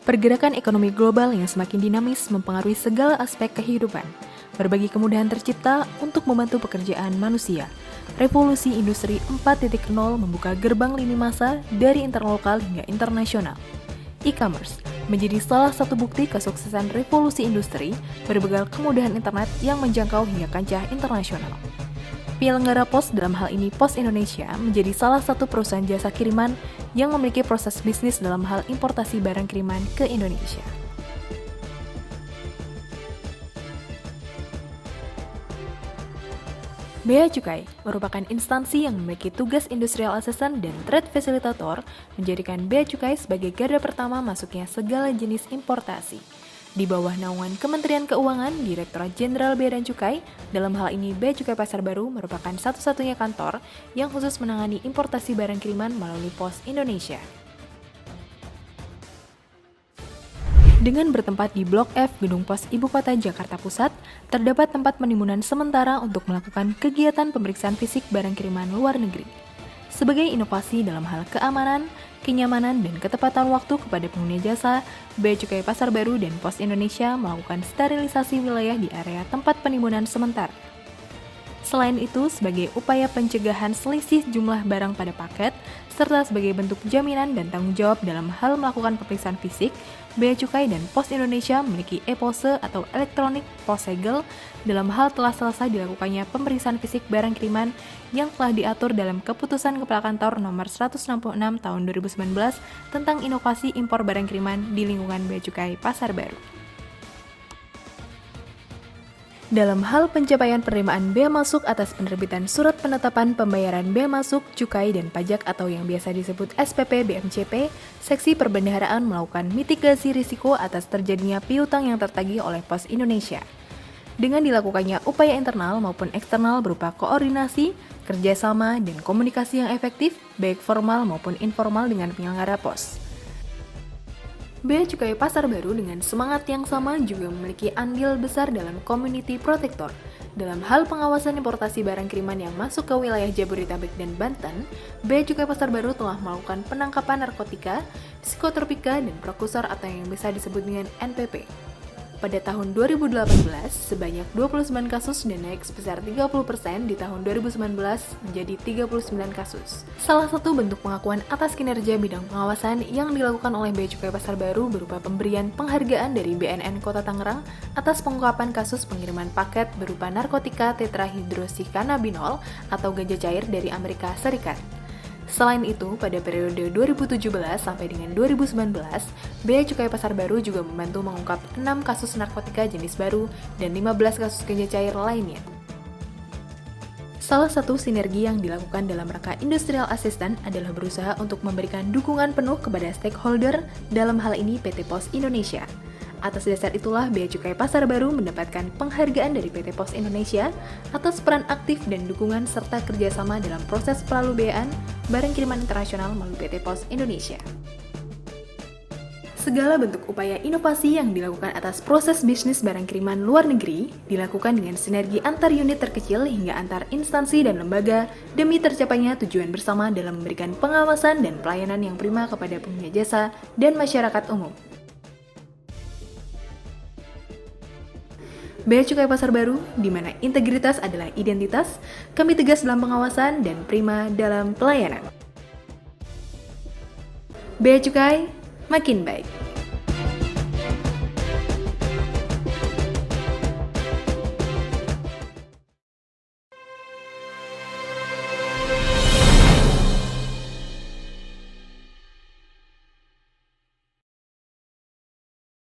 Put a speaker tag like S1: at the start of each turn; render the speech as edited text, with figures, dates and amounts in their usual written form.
S1: Pergerakan ekonomi global yang semakin dinamis mempengaruhi segala aspek kehidupan. Berbagai kemudahan tercipta untuk membantu pekerjaan manusia. Revolusi Industri 4.0 membuka gerbang lini masa dari interlokal hingga internasional. E-commerce menjadi salah satu bukti kesuksesan revolusi industri berbekal kemudahan internet yang menjangkau hingga kancah internasional. Penyelenggara pos, dalam hal ini Pos Indonesia, menjadi salah satu perusahaan jasa kiriman yang memiliki proses bisnis dalam hal importasi barang kiriman ke Indonesia. Bea Cukai merupakan instansi yang memiliki tugas industrial assistant dan trade facilitator, menjadikan Bea Cukai sebagai garda pertama masuknya segala jenis importasi. Di bawah naungan Kementerian Keuangan, Direktorat Jenderal Bea dan Cukai, dalam hal ini Bea Cukai Pasar Baru merupakan satu-satunya kantor yang khusus menangani importasi barang kiriman melalui Pos Indonesia. Dengan bertempat di Blok F Gedung Pos Ibu Kota Jakarta Pusat, terdapat tempat penimbunan sementara untuk melakukan kegiatan pemeriksaan fisik barang kiriman luar negeri. Sebagai inovasi dalam hal keamanan, kenyamanan, dan ketepatan waktu kepada pengguna jasa, Bea Cukai Pasar Baru dan Pos Indonesia melakukan sterilisasi wilayah di area tempat penimbunan sementara. Selain itu, sebagai upaya pencegahan selisih jumlah barang pada paket, serta sebagai bentuk jaminan dan tanggung jawab dalam hal melakukan pemeriksaan fisik, Bea Cukai dan Pos Indonesia memiliki e-pose atau Electronic Post Segel dalam hal telah selesai dilakukannya pemeriksaan fisik barang kiriman yang telah diatur dalam Keputusan Kepala Kantor Nomor 166 Tahun 2019 tentang inovasi impor barang kiriman di lingkungan Bea Cukai Pasar Baru. Dalam hal pencapaian penerimaan bea masuk atas penerbitan Surat Penetapan Pembayaran Bea Masuk, Cukai, dan Pajak atau yang biasa disebut SPP BMCP, Seksi Perbendaharaan melakukan mitigasi risiko atas terjadinya piutang yang tertagih oleh Pos Indonesia. Dengan dilakukannya upaya internal maupun eksternal berupa koordinasi, kerjasama, dan komunikasi yang efektif, baik formal maupun informal dengan penyelenggara pos. Bea Cukai Pasar Baru dengan semangat yang sama juga memiliki andil besar dalam community protector. Dalam hal pengawasan importasi barang kiriman yang masuk ke wilayah Jabodetabek dan Banten, Bea Cukai Pasar Baru telah melakukan penangkapan narkotika, psikotropika, dan prekursor atau yang bisa disebut dengan NPP. Pada tahun 2018, sebanyak 29 kasus dan naik sebesar 30% di tahun 2019 menjadi 39 kasus. Salah satu bentuk pengakuan atas kinerja bidang pengawasan yang dilakukan oleh Bea Cukai Pasar Baru berupa pemberian penghargaan dari BNN Kota Tangerang atas pengungkapan kasus pengiriman paket berupa narkotika tetrahidrosikannabinol atau ganja cair dari Amerika Serikat. Selain itu, pada periode 2017 sampai dengan 2019, Bea Cukai Pasar Baru juga membantu mengungkap 6 kasus narkotika jenis baru dan 15 kasus ganja cair lainnya. Salah satu sinergi yang dilakukan dalam rangka Industrial Assistant adalah berusaha untuk memberikan dukungan penuh kepada stakeholder, dalam hal ini PT Pos Indonesia. Atas dasar itulah Bea Cukai Pasar Baru mendapatkan penghargaan dari PT Pos Indonesia atas peran aktif dan dukungan serta kerjasama dalam proses pelalubeaan barang kiriman internasional melalui PT Pos Indonesia. Segala bentuk upaya inovasi yang dilakukan atas proses bisnis barang kiriman luar negeri dilakukan dengan sinergi antar unit terkecil hingga antar instansi dan lembaga demi tercapainya tujuan bersama dalam memberikan pengawasan dan pelayanan yang prima kepada pengguna jasa dan masyarakat umum. Bea Cukai Pasar Baru, di mana integritas adalah identitas, kami tegas dalam pengawasan dan prima dalam pelayanan. Bea Cukai makin baik.